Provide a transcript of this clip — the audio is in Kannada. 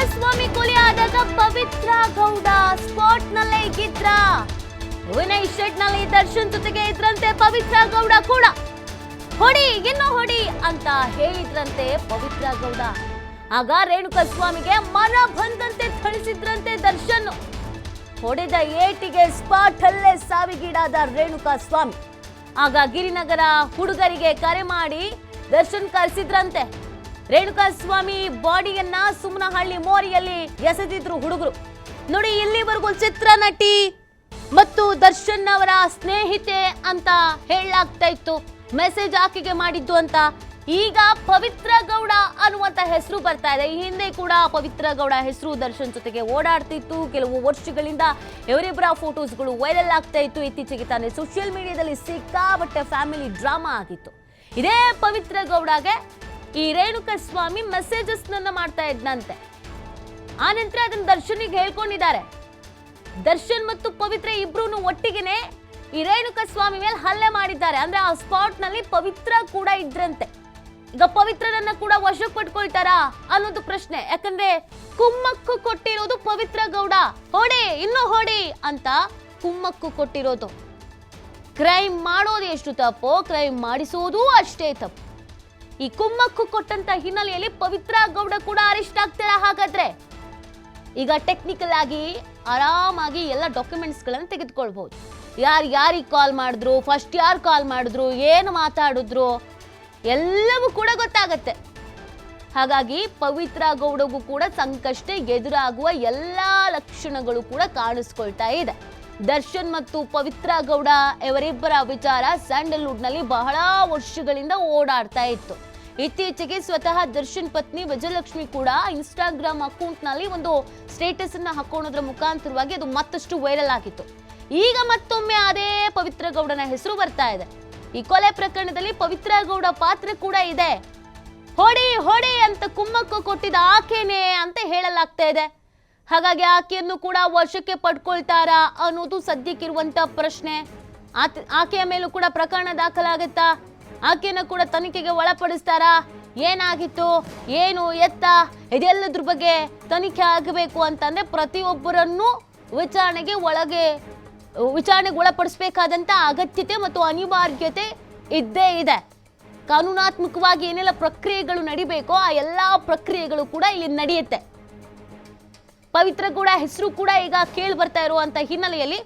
ರೇಣುಕಾಸ್ವಾಮಿ ಕೊಲೆ ಆದಾಗ ಪವಿತ್ರ ಗೌಡ ಸ್ಪಾಟ್ ನಲ್ಲೇ ಇದ್ದಿದ್ರ. ವಿನಯ್ ಶೆಟ್ ನಲ್ಲಿ ದರ್ಶನ್ ಜೊತೆಗೆ ಇದ್ರಂತೆ ಪವಿತ್ರ ಗೌಡ ಕೂಡ. ಹೊಡಿ ಇನ್ನೂ ಹೊಡಿ ಅಂತ ಹೇಳಿದ್ರಂತೆ ಪವಿತ್ರ ಗೌಡ. ಆಗ ರೇಣುಕಾಸ್ವಾಮಿಗೆ ಮನ ಬಂದಂತೆ ಥಳಿಸಿದ್ರಂತೆ ದರ್ಶನ್. ಹೊಡೆದ ಏಟಿಗೆ ಸ್ಪಾಟ್ ಅಲ್ಲೇ ಸಾವಿಗೀಡಾದ ರೇಣುಕಾಸ್ವಾಮಿ. ಆಗ ಗಿರಿನಗರ ಹುಡುಗರಿಗೆ ಕರೆ ಮಾಡಿ ದರ್ಶನ್ ಕರೆಸಿದ್ರಂತೆ. ರೇಣುಕಾಸ್ವಾಮಿ ಬಾಡಿಯನ್ನ ಸುಮನಹಳ್ಳಿ ಮೋರಿಯಲ್ಲಿ ಎಸೆದಿದ್ರು ಹುಡುಗರು. ನೋಡಿ, ಇಲ್ಲಿವರೆಗೂ ಚಿತ್ರ ನಟಿ ಮತ್ತು ದರ್ಶನ್ ಅವರ ಸ್ನೇಹಿತೆ ಅಂತ ಹೇಳಲಾಗ್ತಾ ಇತ್ತು, ಮೆಸೇಜ್ ಆಕೆಗೆ ಮಾಡಿದ್ದು ಅಂತ. ಈಗ ಪವಿತ್ರ ಗೌಡ ಅನ್ನುವಂತ ಹೆಸರು ಬರ್ತಾ ಇದೆ. ಈ ಹಿಂದೆ ಕೂಡ ಪವಿತ್ರ ಗೌಡ ಹೆಸರು ದರ್ಶನ್ ಜೊತೆಗೆ ಓಡಾಡ್ತಿತ್ತು. ಕೆಲವು ವರ್ಷಗಳಿಂದ ಇವರಿಬ್ಬರ ಫೋಟೋಸ್ಗಳು ವೈರಲ್ ಆಗ್ತಾ ಇತ್ತು. ಇತ್ತೀಚೆಗೆ ತಾನೇ ಸೋಷಿಯಲ್ ಮೀಡಿಯಾದಲ್ಲಿ ಸಿಕ್ಕಾಪಟ್ಟೆ ಫ್ಯಾಮಿಲಿ ಡ್ರಾಮಾ ಆಗಿತ್ತು. ಇದೇ ಪವಿತ್ರ ಗೌಡಗೆ ಈ ರೇಣುಕಾಸ್ವಾಮಿ ಮೆಸೇಜಸ್ ಮಾಡ್ತಾ ಇದ್ನಂತೆ. ಆ ನಂತರ ಅದನ್ನ ದರ್ಶನ್ಗೆ ಹೇಳ್ಕೊಂಡಿದ್ದಾರೆ. ದರ್ಶನ್ ಮತ್ತು ಪವಿತ್ರ ಇಬ್ರು ಒಟ್ಟಿಗೆನೆ ಈ ರೇಣುಕಾಸ್ವಾಮಿ ಮೇಲೆ ಹಲ್ಲೆ ಮಾಡಿದ್ದಾರೆ. ಅಂದ್ರೆ ಆ ಸ್ಪಾಟ್ ನಲ್ಲಿ ಪವಿತ್ರ ಕೂಡ ಇದ್ರಂತೆ. ಈಗ ಪವಿತ್ರನನ್ನ ಕೂಡ ವಶಕ್ಕೆ ಪಡ್ಕೊಳ್ತಾರಾ ಅನ್ನೋದು ಪ್ರಶ್ನೆ. ಯಾಕಂದ್ರೆ ಕುಮ್ಮಕ್ಕು ಕೊಟ್ಟಿರೋದು ಪವಿತ್ರ ಗೌಡ. ಹೊಡಿ ಇನ್ನೂ ಹೊಡಿ ಅಂತ ಕುಮ್ಮಕ್ಕು ಕೊಟ್ಟಿರೋದು. ಕ್ರೈಮ್ ಮಾಡೋದು ಎಷ್ಟು ತಪ್ಪೋ, ಕ್ರೈಮ್ ಮಾಡಿಸೋದು ಅಷ್ಟೇ ತಪ್ಪು. ಈ ಕುಮ್ಮಕ್ಕು ಕೊಟ್ಟಂತ ಹಿನ್ನೆಲೆಯಲ್ಲಿ ಪವಿತ್ರ ಗೌಡ ಕೂಡ ಅರೆಸ್ಟ್ ಆಗ್ತಾರ. ಹಾಗಾದ್ರೆ ಈಗ ಟೆಕ್ನಿಕಲ್ ಆಗಿ ಆರಾಮಾಗಿ ಎಲ್ಲ ಡಾಕ್ಯುಮೆಂಟ್ಸ್ ಗಳನ್ನ ತೆಗೆದುಕೊಳ್ಬಹುದು. ಯಾರಿಗೆ ಕಾಲ್ ಮಾಡಿದ್ರು, ಫಸ್ಟ್ ಯಾರು ಕಾಲ್ ಮಾಡಿದ್ರು, ಏನು ಮಾತಾಡಿದ್ರು, ಎಲ್ಲವೂ ಕೂಡ ಗೊತ್ತಾಗತ್ತೆ. ಹಾಗಾಗಿ ಪವಿತ್ರ ಗೌಡಗೂ ಕೂಡ ಸಂಕಷ್ಟ ಎದುರಾಗುವ ಎಲ್ಲಾ ಲಕ್ಷಣಗಳು ಕೂಡ ಕಾಣಿಸ್ಕೊಳ್ತಾ ಇದೆ. ದರ್ಶನ್ ಮತ್ತು ಪವಿತ್ರ ಗೌಡ ಇವರಿಬ್ಬರ ವಿಚಾರ ಸ್ಯಾಂಡಲ್ವುಡ್ ನಲ್ಲಿ ಬಹಳ ವರ್ಷಗಳಿಂದ ಓಡಾಡ್ತಾ ಇತ್ತು. ಇತ್ತೀಚೆಗೆ ಸ್ವತಃ ದರ್ಶನ್ ಪತ್ನಿ ವಿಜಯಲಕ್ಷ್ಮಿ ಕೂಡ ಇನ್ಸ್ಟಾಗ್ರಾಮ್ ಅಕೌಂಟ್ ನಲ್ಲಿ ಒಂದು ಸ್ಟೇಟಸ್ ಅನ್ನ ಹಾಕೋಣದ್ರ ಮುಖಾಂತರವಾಗಿ ಅದು ಮತ್ತಷ್ಟು ವೈರಲ್ ಆಗಿತ್ತು. ಈಗ ಮತ್ತೊಮ್ಮೆ ಅದೇ ಪವಿತ್ರ ಗೌಡನ ಹೆಸರು ಬರ್ತಾ ಇದೆ. ಈ ಕೊಲೆ ಪ್ರಕರಣದಲ್ಲಿ ಪವಿತ್ರ ಗೌಡ ಪಾತ್ರ ಕೂಡ ಇದೆ. ಹೊಡಿ ಹೊಡಿ ಅಂತ ಕುಮ್ಮಕ್ಕು ಕೊಟ್ಟಿದ್ದ ಆಕೆನೇ ಅಂತ ಹೇಳಲಾಗ್ತಾ ಇದೆ. ಹಾಗಾಗಿ ಆಕೆಯನ್ನು ಕೂಡ ವಶಕ್ಕೆ ಪಡ್ಕೊಳ್ತಾರಾ ಅನ್ನೋದು ಸದ್ಯಕ್ಕಿರುವಂತ ಪ್ರಶ್ನೆ. ಆಕೆಯ ಮೇಲೂ ಕೂಡ ಪ್ರಕರಣ ದಾಖಲಾಗುತ್ತಾ? ಆಕೆಯನ್ನು ಕೂಡ ತನಿಖೆಗೆ ಒಳಪಡಿಸ್ತಾರಾ? ಏನಾಗಿತ್ತು, ಏನು ಎತ್ತ, ಇದೆಲ್ಲದ್ರ ಬಗ್ಗೆ ತನಿಖೆ ಆಗಬೇಕು ಅಂತಂದ್ರೆ ಪ್ರತಿಯೊಬ್ಬರನ್ನು ವಿಚಾರಣೆಗೆ ಒಳಪಡಿಸಬೇಕಾದಂತ ಅಗತ್ಯತೆ ಮತ್ತು ಅನಿವಾರ್ಯತೆ ಇದ್ದೇ ಇದೆ. ಕಾನೂನಾತ್ಮಕವಾಗಿ ಏನೆಲ್ಲ ಪ್ರಕ್ರಿಯೆಗಳು ನಡಿಬೇಕೋ ಆ ಎಲ್ಲಾ ಪ್ರಕ್ರಿಯೆಗಳು ಕೂಡ ಇಲ್ಲಿ ನಡೆಯುತ್ತೆ. ಪವಿತ್ರ ಕೂಡ ಹೆಸರು ಕೂಡ ಈಗ ಕೇಳಿ ಬರ್ತಾ ಇರುವಂತ ಹಿನ್ನೆಲೆಯಲ್ಲಿ